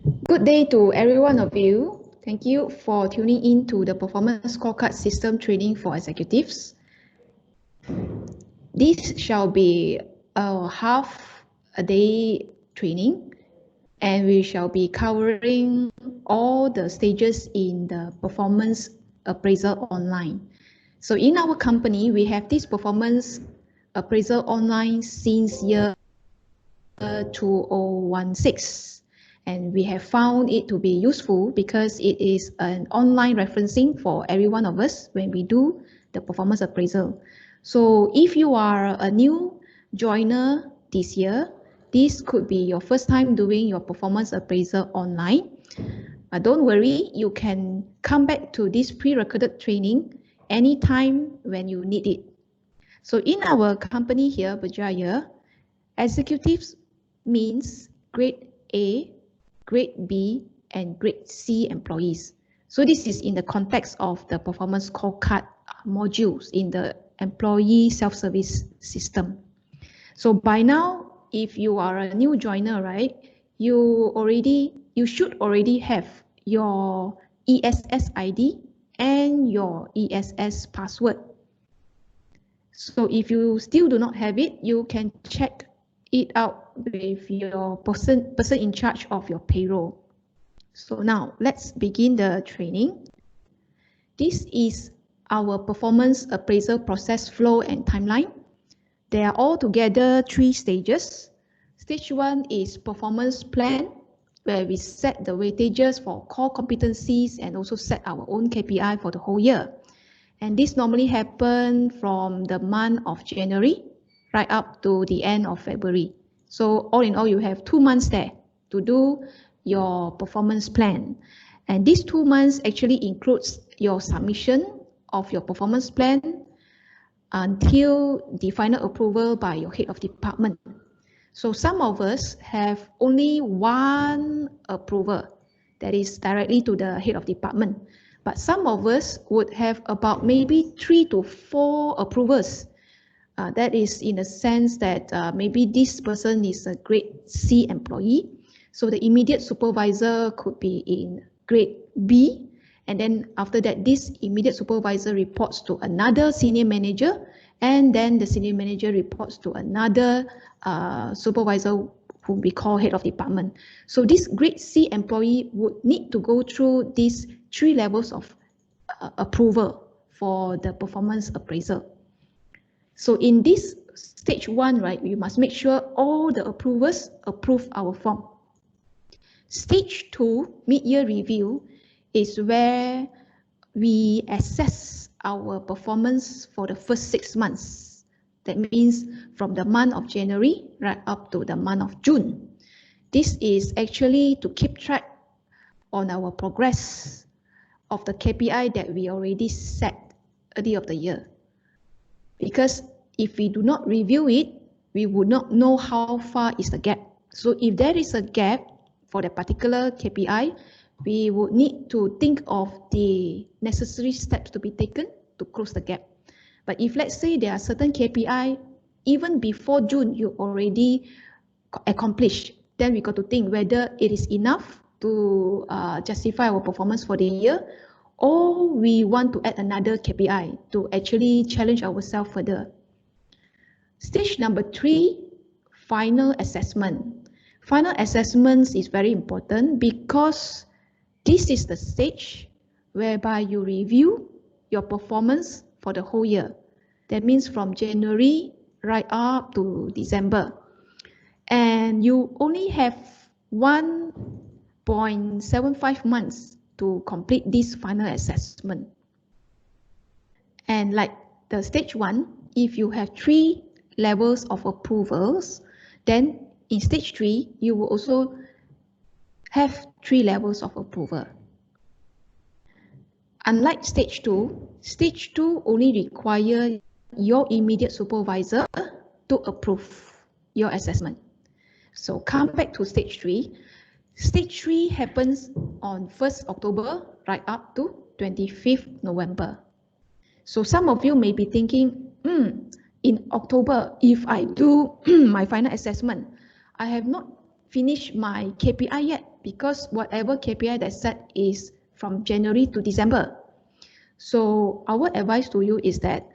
Good day to every one of you. Thank you for tuning in to the Performance Scorecard System Training for Executives. This shall be a half a day training, and we shall be covering all the stages in the performance appraisal online. So in our company, we have this performance appraisal online since year 2016. And we have found it to be useful because it is an online referencing for every one of us when we do the performance appraisal. So if you are a new joiner this year, this could be your first time doing your performance appraisal online. Don't worry, you can come back to this pre-recorded training anytime when you need it. So in our company here, Berjaya, executives means grade A, grade B, and grade C employees. So this is in the context of the performance scorecard modules in the employee self-service system. So by now, if you are a new joiner, right, you should already have your ESS ID and your ESS password. So if you still do not have it, you can check it out with your person in charge of your payroll. So now let's begin the training. This is our performance appraisal process flow and timeline. There are altogether 3 stages. Stage 1 is performance plan, where we set the weightages for core competencies and also set our own KPI for the whole year. And this normally happens from the month of January right up to the end of February. So all in all, you have 2 months there to do your performance plan. And these 2 months actually includes your submission of your performance plan until the final approval by your head of department. So some of us have only one approval that is directly to the head of department. But some of us would have about maybe 3 to 4 approvals. That is in the sense that maybe this person is a grade C employee. So the immediate supervisor could be in grade B. And then after that, this immediate supervisor reports to another senior manager. And then the senior manager reports to another supervisor whom we call head of department. So this grade C employee would need to go through these 3 levels of approval for the performance appraisal. So in this stage 1, right, you must make sure all the approvers approve our form. Stage 2, mid-year review, is where we assess our performance for the first 6 months. That means from the month of January right up to the month of June. This is actually to keep track on our progress of the KPI that we already set at the end of the year. Because if we do not review it, we would not know how far is the gap. So if there is a gap for the particular KPI, we would need to think of the necessary steps to be taken to close the gap. But if let's say there are certain KPI, even before June, you already accomplished, then we got to think whether it is enough to justify our performance for the year, or we want to add another KPI to actually challenge ourselves further. Stage number 3, final assessment. Final assessment is very important because this is the stage whereby you review your performance for the whole year. That means from January right up to December. And you only have 1.75 months to complete this final assessment. And like the stage 1, if you have 3 levels of approvals, then in stage 3, you will also have 3 levels of approval. Unlike stage 2 only requires your immediate supervisor to approve your assessment. So come back to stage 3. Stage 3 happens on 1st October right up to 25th November. So some of you may be thinking, in October, if I do my final assessment, I have not finished my KPI yet. because whatever KPI that's set is from January to December. So our advice to you is that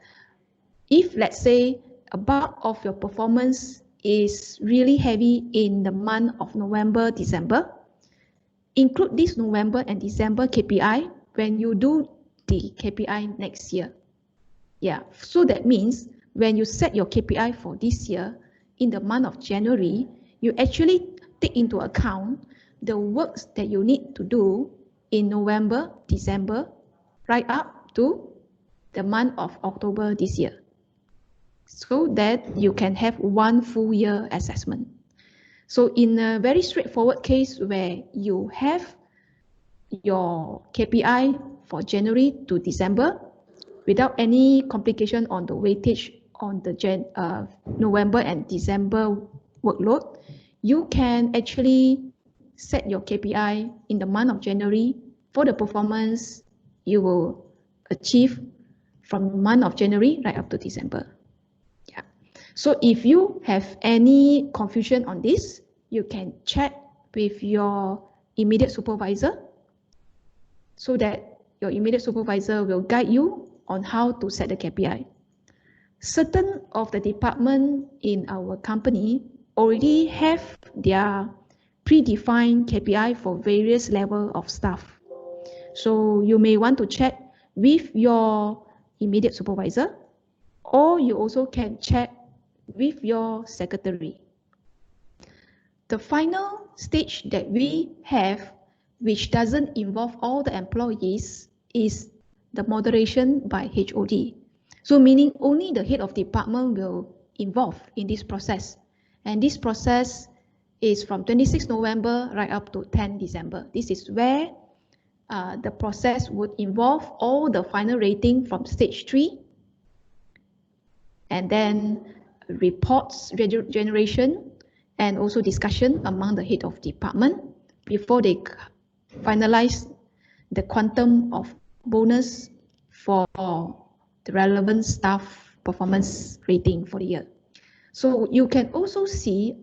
if, let's say, a bulk of your performance is really heavy in the month of November, December, include this November and December KPI when you do the KPI next year. Yeah, so that means when you set your KPI for this year, in the month of January, you actually take into account the works that you need to do in November, December, right up to the month of October this year, so that you can have one full year assessment. So in a very straightforward case where you have your KPI for January to December without any complication on the weightage on the November and December workload, you can actually set your KPI in the month of January for the performance you will achieve from the month of January right up to December. Yeah. So if you have any confusion on this, you can check with your immediate supervisor so that your immediate supervisor will guide you on how to set the KPI. Certain of the department in our company already have their predefined KPI for various level of staff. So you may want to check with your immediate supervisor, or you also can check with your secretary. The final stage that we have, which doesn't involve all the employees, is the moderation by HOD. So meaning only the head of department will involve in this process. And this process is from 26 November right up to 10 December. This is where the process would involve all the final rating from stage 3, and then reports generation, and also discussion among the head of department before they finalize the quantum of bonus for the relevant staff performance rating for the year. So you can also see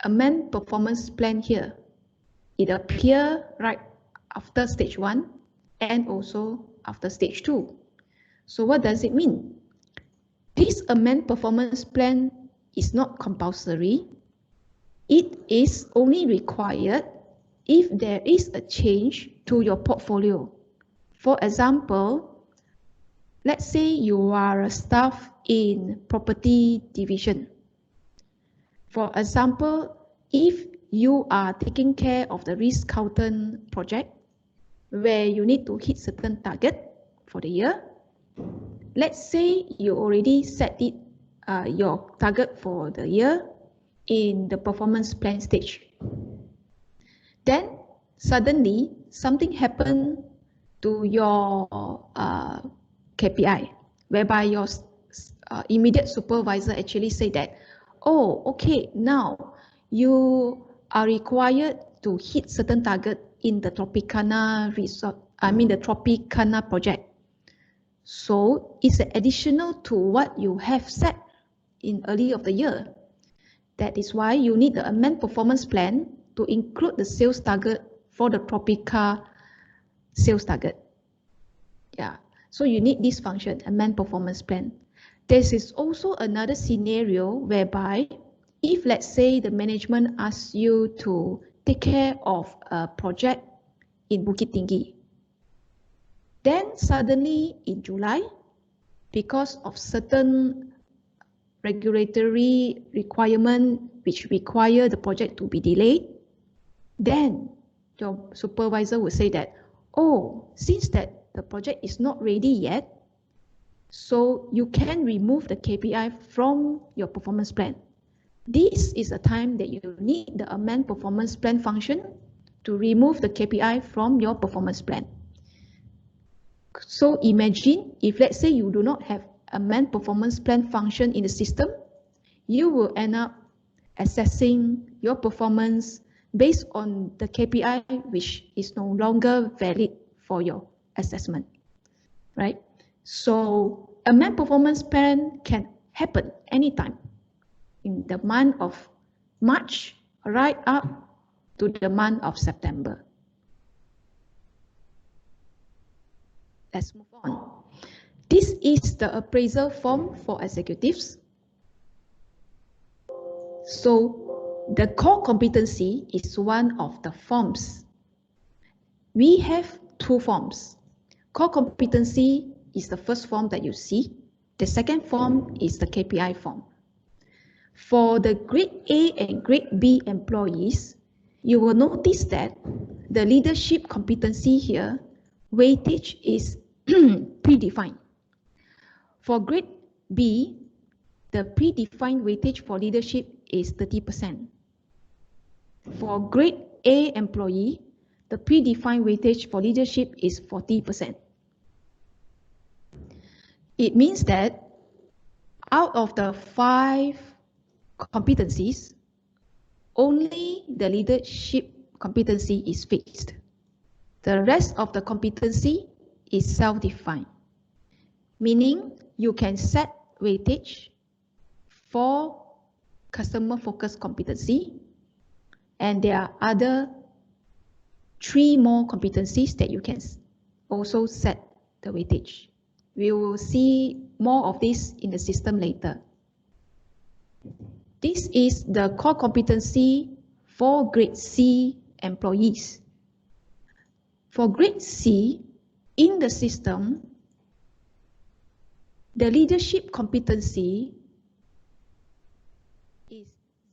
a main performance plan here. It appears right after stage 1 and also after stage 2. So what does it mean? This amend performance plan is not compulsory. It is only required if there is a change to your portfolio. For example, let's say you are a staff in property division. For example, if you are taking care of the Ritz-Carlton project, where you need to hit certain target for the year, let's say you already set it, your target for the year in the performance plan stage. Then suddenly something happened to your KPI, whereby your immediate supervisor actually say that, oh, okay, now you are required to hit certain target in the Tropicana resort, the Tropicana project. So it's additional to what you have set in early of the year. That is why you need the amend performance plan to include the sales target for the Tropica sales target. Yeah, so you need this function, amend performance plan. This is also another scenario whereby if, let's say, the management asks you to take care of a project in Bukit Tinggi, then suddenly in July, because of certain regulatory requirement which require the project to be delayed, then your supervisor will say that, oh, since that the project is not ready yet, so you can remove the KPI from your performance plan. This is a time that you need the amend performance plan function to remove the KPI from your performance plan. So imagine if, let's say, you do not have amend performance plan function in the system, you will end up assessing your performance based on the KPI which is no longer valid for your assessment, right? So amend performance plan can happen anytime in the month of March right up to the month of September. Let's move on. This is the appraisal form for executives. So the core competency is one of the forms. We have two forms. Core competency is the first form that you see. The second form is the KPI form. For the grade A and grade B employees, you will notice that the leadership competency here, weightage is predefined. For grade B, the predefined weightage for leadership is 30%. For grade A employee, the predefined weightage for leadership is 40%. It means that out of the 5 competencies, only the leadership competency is fixed. The rest of the competency is self-defined, meaning you can set weightage for customer-focused competency, and there are other 3 more competencies that you can also set the weightage. We will see more of this in the system later. This is the core competency for grade C employees. For grade C, in the system, the leadership competency is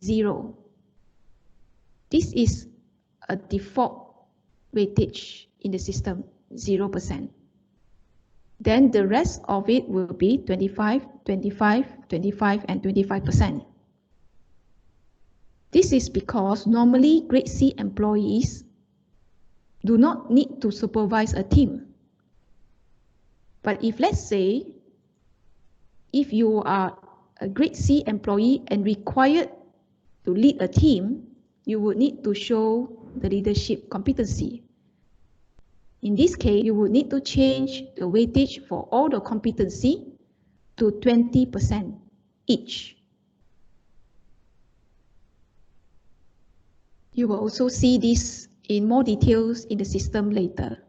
0. This is a default weightage in the system, 0%. Then the rest of it will be 25, 25, 25, and 25%. This is because normally grade C employees do not need to supervise a team. But if, let's say, if you are a grade C employee and required to lead a team, you would need to show the leadership competency. In this case, you would need to change the weightage for all the competency to 20% each. You will also see this in more details in the system later.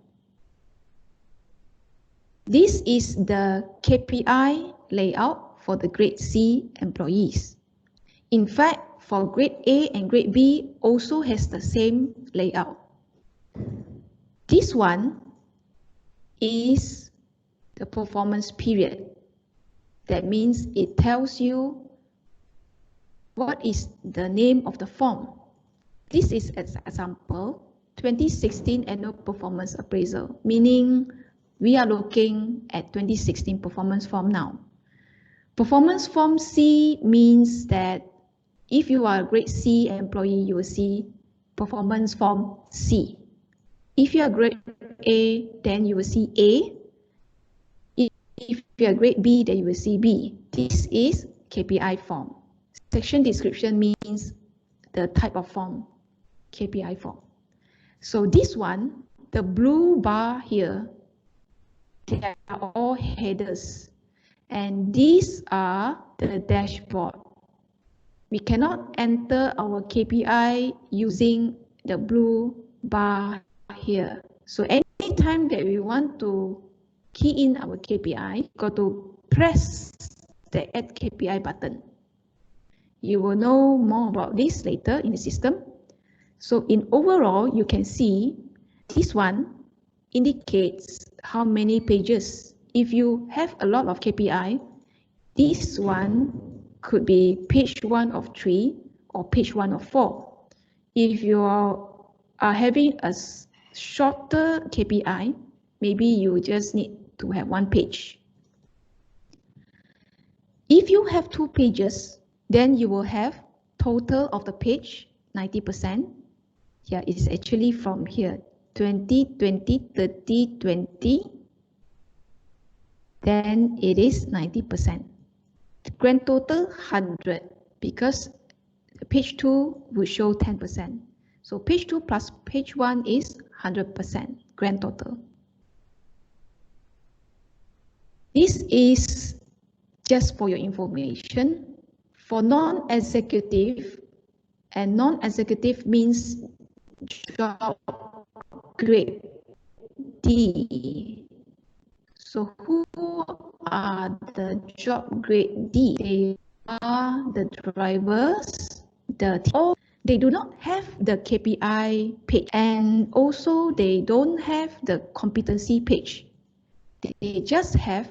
This is the KPI layout for the grade C employees. In fact, for grade A and grade B also has the same layout. This one is the performance period. That means it tells you what is the name of the form. This is an example, 2016 annual performance appraisal, meaning we are looking at 2016 performance form now. Performance form C means that if you are a grade C employee, you will see performance form C. If you are grade A, then you will see A. If you are grade B, then you will see B. This is KPI form. Section description means the type of form, KPI form. So this one, the blue bar here, they are all headers. And these are the dashboard. We cannot enter our KPI using the blue bar here. So anytime that we want to key in our KPI, got to press the Add KPI button. You will know more about this later in the system. So in overall, you can see this one indicates how many pages. If you have a lot of KPI, this one could be page 1 of 3 or page 1 of 4. If you are having a shorter KPI, maybe you just need to have 1 page. If you have 2 pages, then you will have total of the page 90%. Yeah, it's actually from here 20, 20, 30, 20. Then it is 90%. The grand total 100 because page 2 will show 10%. So page 2 plus page 1 is 100% grand total. This is just for your information. For non-executive, and non-executive means job grade D. So who are the job grade D? They are the drivers, or they do not have the KPI page, and also they don't have the competency page. They just have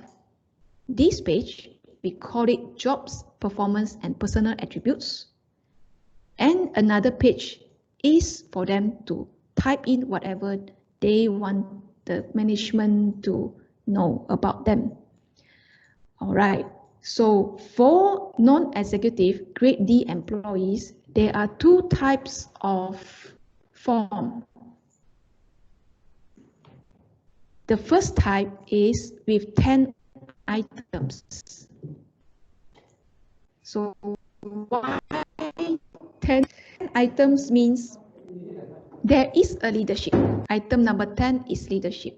this page. We call it jobs, performance, and personal attributes. And another page is for them to type in whatever they want the management to know about them. All right. So for non-executive grade D employees, there are two types of form. The first type is with 10 items. So why 10 items means there is a leadership. Item number 10 is leadership.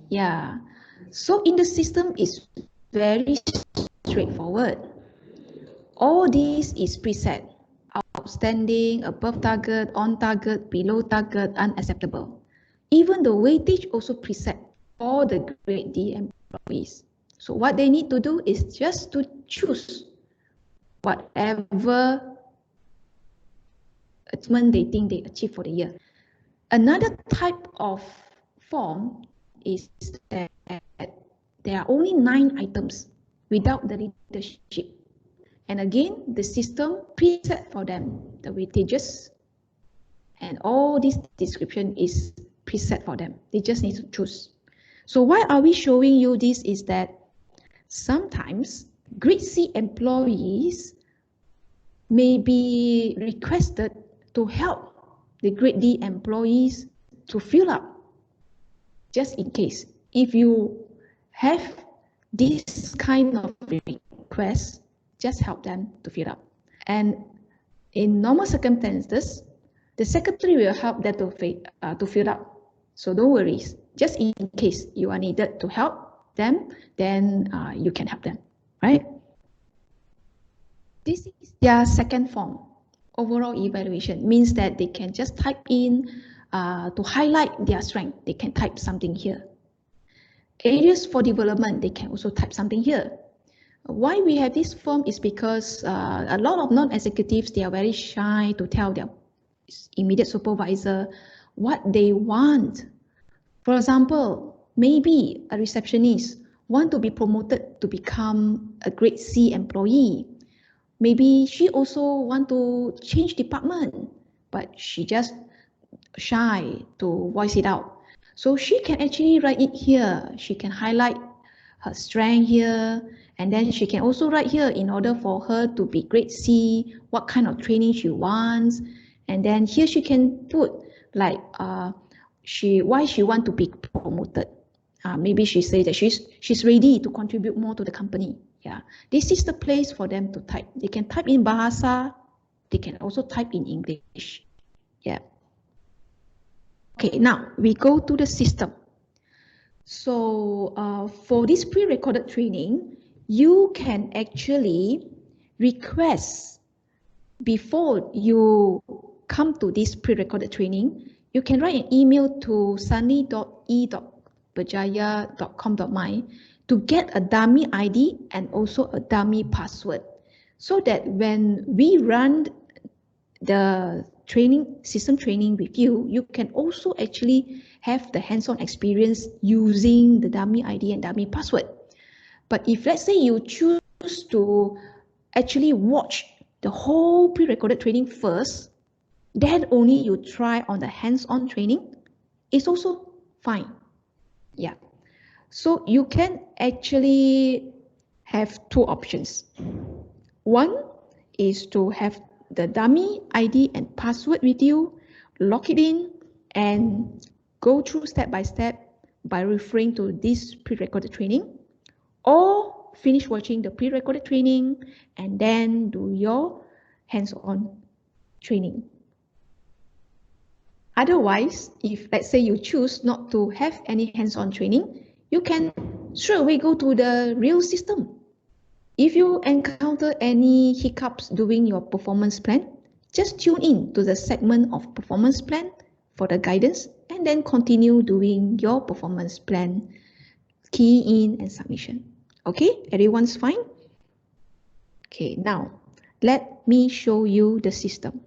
Yeah. So in the system is very straightforward. All this is preset. Outstanding, above target, on target, below target, unacceptable. Even the weightage also preset for the grade D employees. So what they need to do is just to choose whatever achievement they think they achieve for the year. Another type of form is that there are only 9 items without the leadership. And again, the system preset for them the weightages, and all this description is preset for them. They just need to choose. So why are we showing you this is that sometimes grade C employees may be requested to help the grade D employees to fill up, just in case. If you have this kind of request, just help them to fill up. And in normal circumstances, the secretary will help them to fill up. So don't worry, just in case you are needed to help them, then you can help them, right? This is their second form. Overall evaluation means that they can just type in to highlight their strength. They can type something here. Areas for development, they can also type something here. Why we have this form is because a lot of non-executives, they are very shy to tell their immediate supervisor what they want. For example, maybe a receptionist want to be promoted to become a grade C employee. Maybe she also want to change department, but she just shy to voice it out. So she can actually write it here. She can highlight her strength here, and then she can also write here in order for her to be grade C, what kind of training she wants. And then here she can put like why she want to be promoted. Maybe she says that she's ready to contribute more to the company. Yeah, this is the place for them to type. They can type in Bahasa. They can also type in English. Yeah. Okay, now we go to the system. So for this pre-recorded training, you can actually request before you come to this pre-recorded training. You can write an email to sunny.e.berjaya.com.my to get a dummy ID and also a dummy password, so that when we run the system training with you, you can also actually have the hands-on experience using the dummy ID and dummy password. But if let's say you choose to actually watch the whole pre-recorded training first, then only you try on the hands-on training, it's also fine. Yeah. So you can actually have 2 options. One is to have the dummy ID and password with you, lock it in, and go through step by step by referring to this pre-recorded training, or finish watching the pre-recorded training and then do your hands-on training. Otherwise, if let's say you choose not to have any hands-on training, you can straight away go to the real system. If you encounter any hiccups doing your performance plan, Just tune in to the segment of performance plan for the guidance and then continue doing your performance plan, key in and submission. Okay, everyone's fine? Okay, now let me show you the system.